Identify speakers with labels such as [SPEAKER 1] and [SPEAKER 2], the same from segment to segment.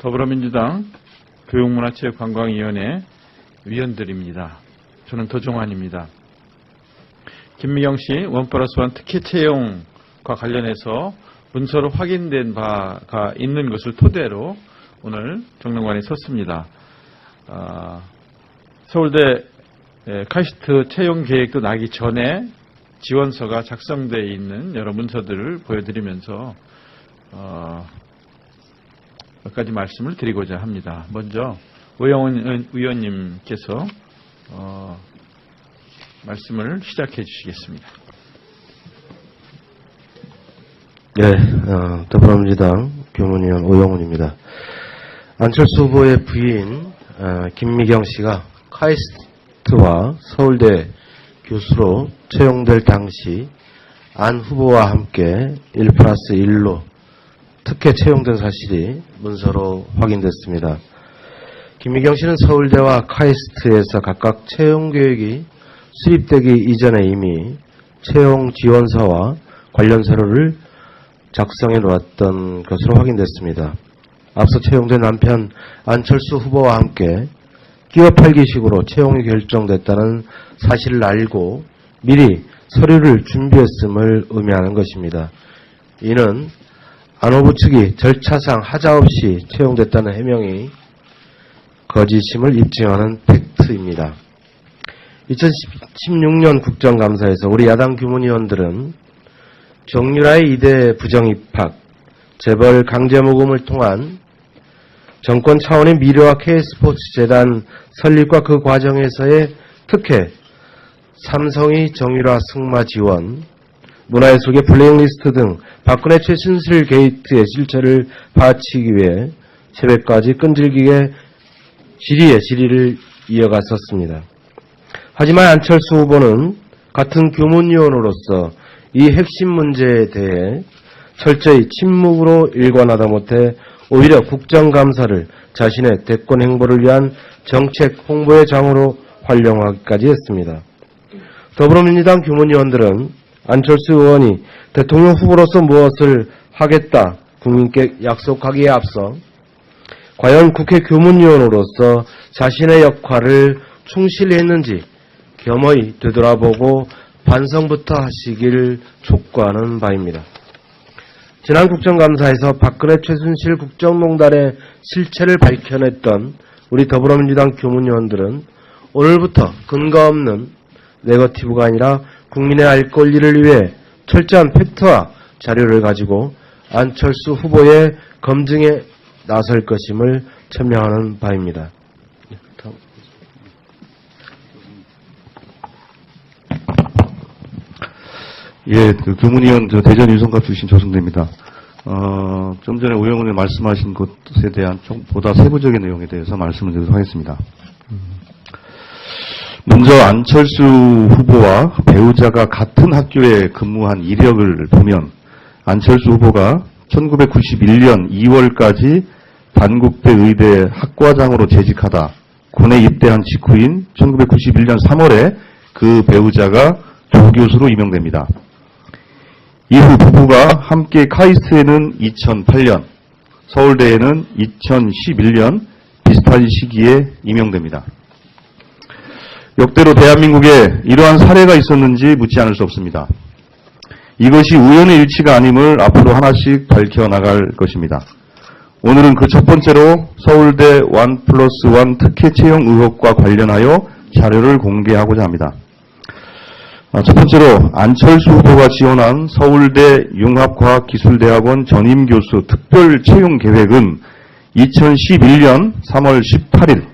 [SPEAKER 1] 더불어민주당 교육문화체육관광위원회 위원들입니다. 저는 도종환입니다. 김미경 씨 1+1 특혜 채용과 관련해서 문서로 확인된 바가 있는 것을 토대로 오늘 정론관에 섰습니다. 서울대 카이스트 채용 계획도 나기 전에 지원서가 작성되어 있는 여러 문서들을 보여드리면서 몇 가지 말씀을 드리고자 합니다. 먼저 오영훈 의원님께서 말씀을 시작해 주시겠습니다.
[SPEAKER 2] 네, 더불어민주당 교문위원 오영훈입니다. 안철수 후보의 부인 김미경 씨가 카이스트와 서울대 교수로 채용될 당시 안 후보와 함께 1+1로 특혜 채용된 사실이 문서로 확인됐습니다. 김미경 씨는 서울대와 카이스트에서 각각 채용 계획이 수립되기 이전에 이미 채용 지원서와 관련 서류를 작성해 놓았던 것으로 확인됐습니다. 앞서 채용된 남편 안철수 후보와 함께 끼워 팔기식으로 채용이 결정됐다는 사실을 알고 미리 서류를 준비했음을 의미하는 것입니다. 이는 안 후보 측이 절차상 하자없이 채용됐다는 해명이 거짓임을 입증하는 팩트입니다. 2016년 국정감사에서 우리 야당 교문위원들은 정유라의 이대 부정입학, 재벌 강제모금을 통한 정권 차원의 미래와 K스포츠재단 설립과 그 과정에서의 특혜, 삼성의 정유라 승마 지원, 문화예술계 블랙리스트 등 박근혜 최순실 게이트의 실체를 파헤치기 위해 새벽까지 끈질기게 질의를 이어갔었습니다. 하지만 안철수 후보는 같은 교문위원으로서 이 핵심 문제에 대해 철저히 침묵으로 일관하다 못해 오히려 국정감사를 자신의 대권 행보를 위한 정책 홍보의 장으로 활용하기까지 했습니다. 더불어민주당 교문위원들은 안철수 의원이 대통령 후보로서 무엇을 하겠다 국민께 약속하기에 앞서 과연 국회 교문위원으로서 자신의 역할을 충실히 했는지 겸허히 되돌아보고 반성부터 하시길 촉구하는 바입니다. 지난 국정감사에서 박근혜 최순실 국정농단의 실체를 밝혀냈던 우리 더불어민주당 교문위원들은 오늘부터 근거 없는 네거티브가 아니라 국민의 알 권리를 위해 철저한 팩트와 자료를 가지고 안철수 후보의 검증에 나설 것임을 천명하는 바입니다.
[SPEAKER 3] 예, 교문위원 대전 유성갑 출신 조승대입니다. 좀 전에 오영훈 의원 말씀하신 것에 대한 좀 보다 세부적인 내용에 대해서 말씀을 드리도록 하겠습니다. 먼저 안철수 후보와 배우자가 같은 학교에 근무한 이력을 보면 안철수 후보가 1991년 2월까지 단국대 의대 학과장으로 재직하다 군에 입대한 직후인 1991년 3월에 그 배우자가 조교수로 임명됩니다. 이후 부부가 함께 카이스트에는 2008년, 서울대에는 2011년 비슷한 시기에 임명됩니다. 역대로 대한민국에 이러한 사례가 있었는지 묻지 않을 수 없습니다. 이것이 우연의 일치가 아님을 앞으로 하나씩 밝혀나갈 것입니다. 오늘은 그 첫 번째로 서울대 1+1 특혜 채용 의혹과 관련하여 자료를 공개하고자 합니다. 첫 번째로 안철수 후보가 지원한 서울대 융합과학기술대학원 전임교수 특별 채용 계획은 2011년 3월 18일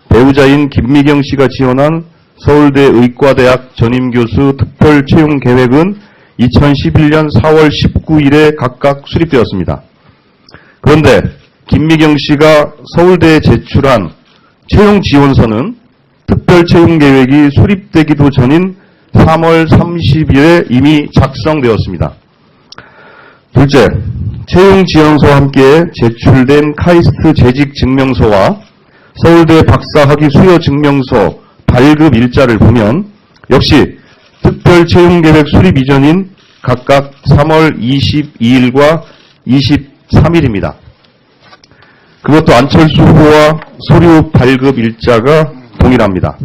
[SPEAKER 3] 배우자인 김미경 씨가 지원한 서울대 의과대학 전임교수 특별 채용 계획은 2011년 4월 19일에 각각 수립되었습니다. 그런데 김미경 씨가 서울대에 제출한 채용 지원서는 특별 채용 계획이 수립되기도 전인 3월 30일에 이미 작성되었습니다. 둘째, 채용 지원서와 함께 제출된 카이스트 재직 증명서와 서울대 박사학위 수여 증명서 발급 일자를 보면 역시 특별 채용 계획 수립 이전인 각각 3월 22일과 23일입니다. 그것도 안철수 후보와 서류 발급 일자가 동일합니다.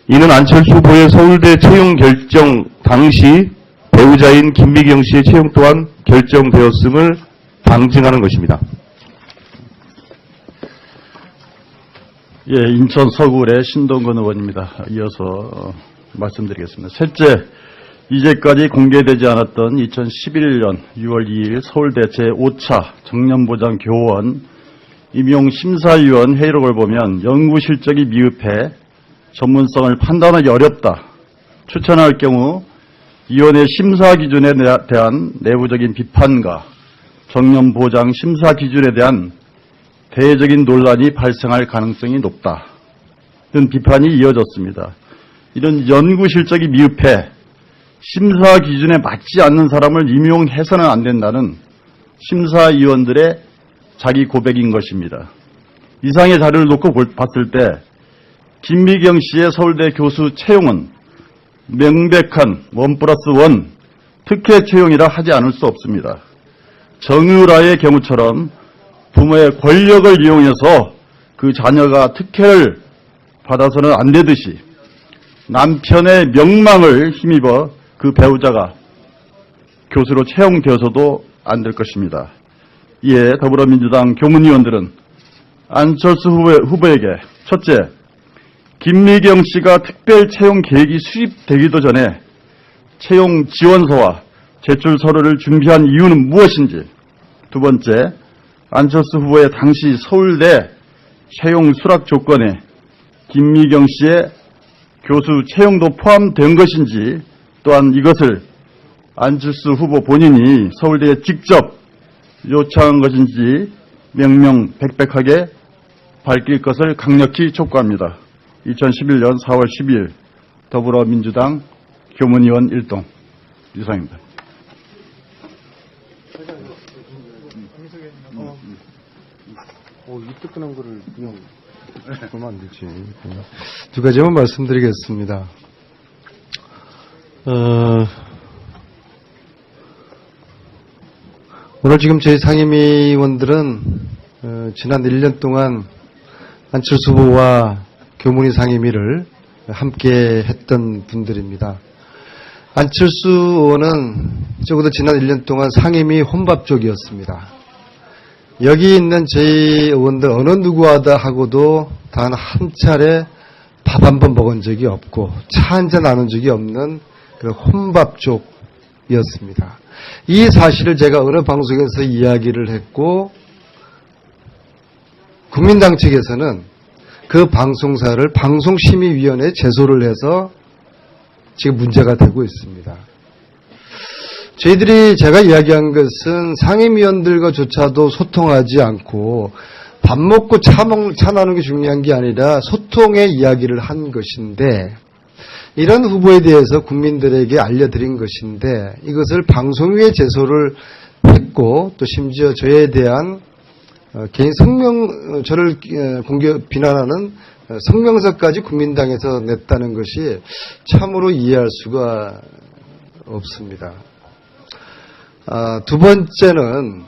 [SPEAKER 3] 이는 안철수 후보의 서울대 채용 결정 당시 배우자인 김미경 씨의 채용 또한 결정되었음을 방증하는 것입니다.
[SPEAKER 4] 예, 인천 서구의 신동근 의원입니다. 이어서 말씀드리겠습니다. 셋째, 이제까지 공개되지 않았던 2011년 6월 2일 서울대 제5차 정년보장 교원 임용 심사위원 회의록을 보면 연구 실적이 미흡해 전문성을 판단하기 어렵다. 추천할 경우 위원회 심사 기준에 대한 내부적인 비판과 정년보장 심사 기준에 대한 대외적인 논란이 발생할 가능성이 높다. 이런 비판이 이어졌습니다. 이런 연구 실적이 미흡해 심사 기준에 맞지 않는 사람을 임용해서는 안 된다는 심사위원들의 자기 고백인 것입니다. 이상의 자료를 놓고 봤을 때 김미경 씨의 서울대 교수 채용은 명백한 1+1 특혜 채용이라 하지 않을 수 없습니다. 정유라의 경우처럼 부모의 권력을 이용해서 그 자녀가 특혜를 받아서는 안 되듯이 남편의 명망을 힘입어 그 배우자가 교수로 채용되어서도 안 될 것입니다. 이에 더불어민주당 교문위원들은 안철수 후보에게 첫째, 김미경 씨가 특별 채용 계획이 수립되기도 전에 채용 지원서와 제출 서류를 준비한 이유는 무엇인지, 두 번째, 안철수 후보의 당시 서울대 채용 수락 조건에 김미경 씨의 교수 채용도 포함된 것인지, 또한 이것을 안철수 후보 본인이 서울대에 직접 요청한 것인지 명명백백하게 밝힐 것을 강력히 촉구합니다. 2011년 4월 12일 더불어민주당 교문위원 1동 이상입니다.
[SPEAKER 5] 이 뜨끈한 거를 그냥 보면 안 되지. 두 가지만 말씀드리겠습니다. 오늘 지금 저희 상임위원들은 지난 1년 동안 안철수 후보와 교문위 상임위를 함께 했던 분들입니다. 안철수 의원은 적어도 지난 1년 동안 상임위 혼밥족이었습니다. 여기 있는 저희 의원들 어느 누구하고도 단 한 차례 밥 한 번 먹은 적이 없고 차 한 잔 나눈 적이 없는 그런 혼밥족이었습니다. 이 사실을 제가 어느 방송에서 이야기를 했고 국민당 측에서는 그 방송사를 방송심의위원회에 제소를 해서 지금 문제가 되고 있습니다. 저희들이 제가 이야기한 것은 상임위원들과조차도 소통하지 않고 밥 먹고 차 나누는 게 중요한 게 아니라 소통의 이야기를 한 것인데 이런 후보에 대해서 국민들에게 알려드린 것인데 이것을 방송위에 제소를 했고 또 심지어 저에 대한 개인 저를 비난하는 성명서까지 국민당에서 냈다는 것이 참으로 이해할 수가 없습니다. 두 번째는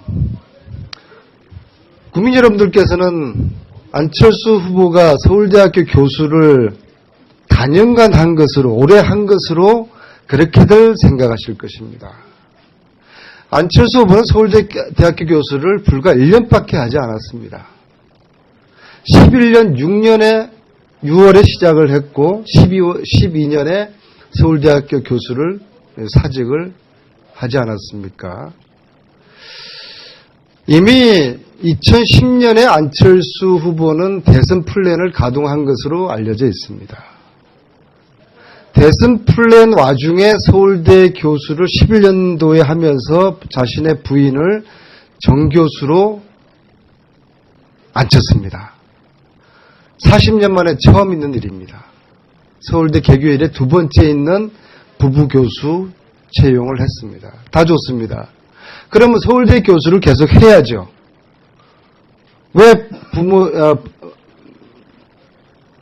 [SPEAKER 5] 국민 여러분들께서는 안철수 후보가 서울대학교 교수를 단연간 한 것으로, 오래 한 것으로 그렇게들 생각하실 것입니다. 안철수 후보는 서울대학교 교수를 불과 1년밖에 하지 않았습니다. 11년 6년에 6월에 시작을 했고 12년에 서울대학교 교수를 사직을 하지 않았습니까? 이미 2010년에 안철수 후보는 대선 플랜을 가동한 것으로 알려져 있습니다. 대선 플랜 와중에 서울대 교수를 11년도에 하면서 자신의 부인을 정교수로 앉혔습니다. 40년 만에 처음 있는 일입니다. 서울대 개교 이래 두 번째 있는 부부 교수 채용을 했습니다. 다 좋습니다. 그러면 서울대 교수를 계속 해야죠. 왜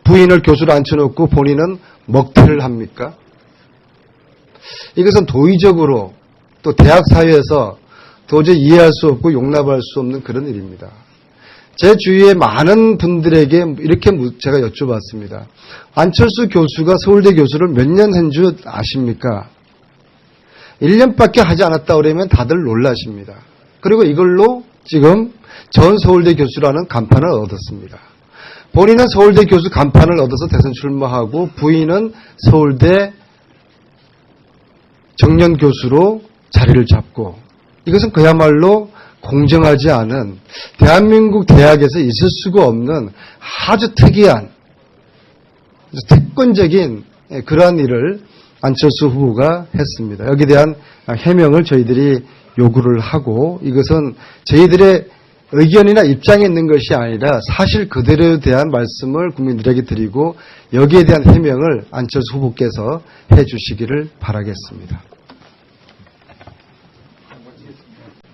[SPEAKER 5] 부인을 교수로 앉혀놓고 본인은 먹튀를 합니까? 이것은 도의적으로 또 대학 사회에서 도저히 이해할 수 없고 용납할 수 없는 그런 일입니다. 제 주위에 많은 분들에게 이렇게 제가 여쭤봤습니다. 안철수 교수가 서울대 교수를 몇 년 한 줄 아십니까? 1년밖에 하지 않았다 그러면 다들 놀라십니다. 그리고 이걸로 지금 전 서울대 교수라는 간판을 얻었습니다. 본인은 서울대 교수 간판을 얻어서 대선 출마하고 부인은 서울대 정년 교수로 자리를 잡고, 이것은 그야말로 공정하지 않은, 대한민국 대학에서 있을 수가 없는 아주 특이한, 특권적인 그러한 일을 안철수 후보가 했습니다. 여기에 대한 해명을 저희들이 요구를 하고, 이것은 저희들의 의견이나 입장에 있는 것이 아니라 사실 그대로에 대한 말씀을 국민들에게 드리고, 여기에 대한 해명을 안철수 후보께서 해주시기를 바라겠습니다.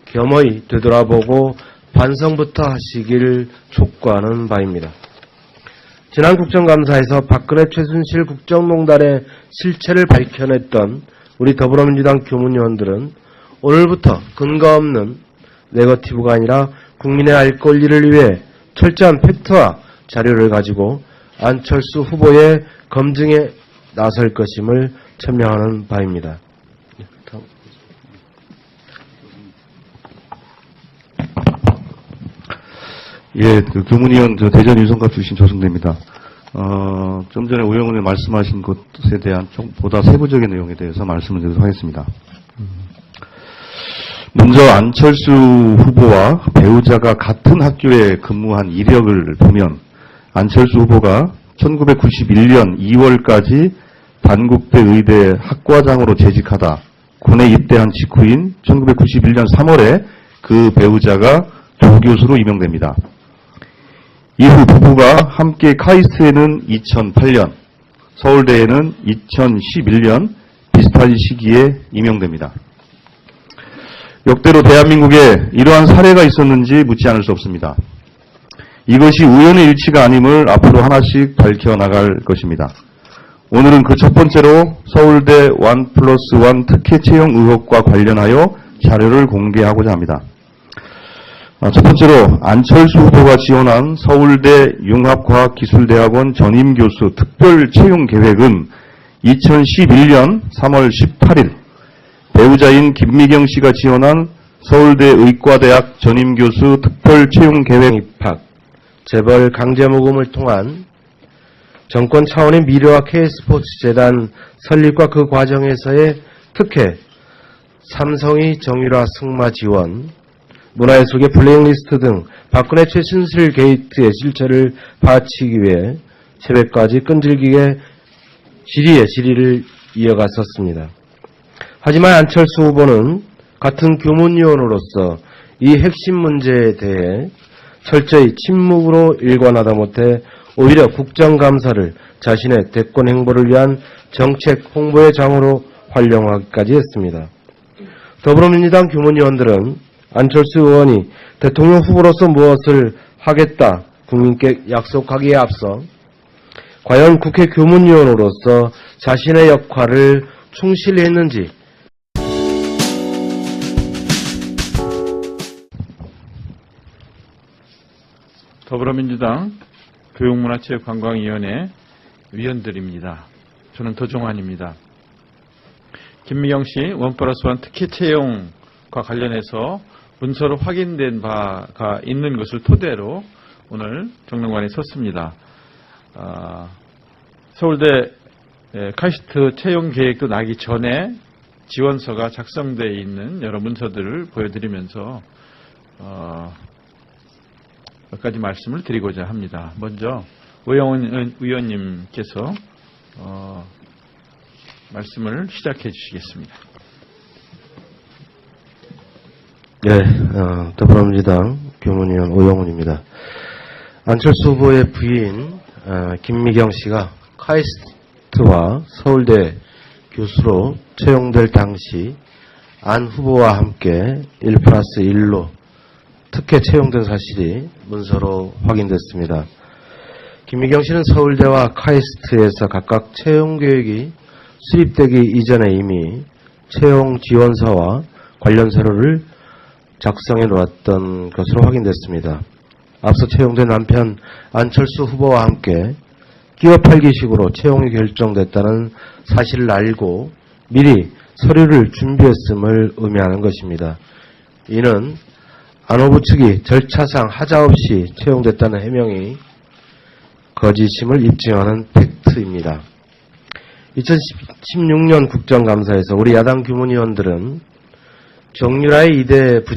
[SPEAKER 2] 겸허히 되돌아보고 반성부터 하시길 촉구하는 바입니다. 지난 국정감사에서 박근혜 최순실 국정농단의 실체를 밝혀냈던 우리 더불어민주당 교문위원들은 오늘부터 근거 없는 네거티브가 아니라 국민의 알 권리를 위해 철저한 팩트와 자료를 가지고 안철수 후보의 검증에 나설 것임을 천명하는 바입니다.
[SPEAKER 3] 예, 교문위원 대전 유성갑 출신 조승대입니다. 좀 전에 오 의원님 말씀하신 것에 대한 좀 보다 세부적인 내용에 대해서 말씀을 드리도록 하겠습니다. 먼저 안철수 후보와 배우자가 같은 학교에 근무한 이력을 보면 안철수 후보가 1991년 2월까지 단국대 의대 학과장으로 재직하다 군에 입대한 직후인 1991년 3월에 그 배우자가 조교수로 임용됩니다. 이후 부부가 함께 카이스트에는 2008년, 서울대에는 2011년 비슷한 시기에 임용됩니다. 역대로 대한민국에 이러한 사례가 있었는지 묻지 않을 수 없습니다. 이것이 우연의 일치가 아님을 앞으로 하나씩 밝혀나갈 것입니다. 오늘은 그 첫 번째로 서울대 1+1 특혜 채용 의혹과 관련하여 자료를 공개하고자 합니다. 첫 번째로 안철수 후보가 지원한 서울대 융합과학기술대학원 전임교수 특별 채용 계획은 2011년 3월 18일 배우자인 김미경 씨가 지원한 서울대 의과대학 전임교수 특별 채용 계획
[SPEAKER 2] 입학, 재벌 강제모금을 통한 정권 차원의 미래와 K스포츠재단 설립과 그 과정에서의 특혜, 삼성의 정유라 승마 지원, 문화예술계 블랙리스트 등 박근혜 최순실 게이트의 실체를 파헤치기 위해 새벽까지 끈질기게 질의를 이어갔었습니다. 하지만 안철수 후보는 같은 교문위원으로서 이 핵심 문제에 대해 철저히 침묵으로 일관하다 못해 오히려 국정감사를 자신의 대권 행보를 위한 정책 홍보의 장으로 활용하기까지 했습니다. 더불어민주당 교문위원들은 안철수 의원이 대통령 후보로서 무엇을 하겠다 국민께 약속하기에 앞서 과연 국회 교문위원으로서 자신의 역할을 충실히 했는지
[SPEAKER 1] 더불어민주당 교육문화체육관광위원회 위원들입니다. 저는 도종환입니다. 김미경 씨 1+1 특혜 채용과 관련해서 문서로 확인된 바가 있는 것을 토대로 오늘 정론관에 섰습니다. 서울대 카이스트 채용 계획도 나기 전에 지원서가 작성되어 있는 여러 문서들을 보여드리면서 몇 가지 말씀을 드리고자 합니다. 먼저 오영훈 의원님께서 말씀을 시작해 주시겠습니다.
[SPEAKER 2] 네, 더불어민주당 교문위원 오영훈입니다. 안철수 후보의 부인 김미경 씨가 카이스트와 서울대 교수로 채용될 당시 안 후보와 함께 1+1로 특혜 채용된 사실이 문서로 확인됐습니다. 김미경 씨는 서울대와 카이스트에서 각각 채용 계획이 수립되기 이전에 이미 채용 지원서와 관련 서류를 작성해 놓았던 것으로 확인됐습니다. 앞서 채용된 남편 안철수 후보와 함께 끼어 팔기식으로 채용이 결정됐다는 사실을 알고 미리 서류를 준비했음을 의미하는 것입니다. 이는 안 후보 측이 절차상 하자없이 채용됐다는 해명이 거짓임을 입증하는 팩트입니다. 2016년 국정감사에서 우리 야당 규문위원들은 정유라의 2대 부정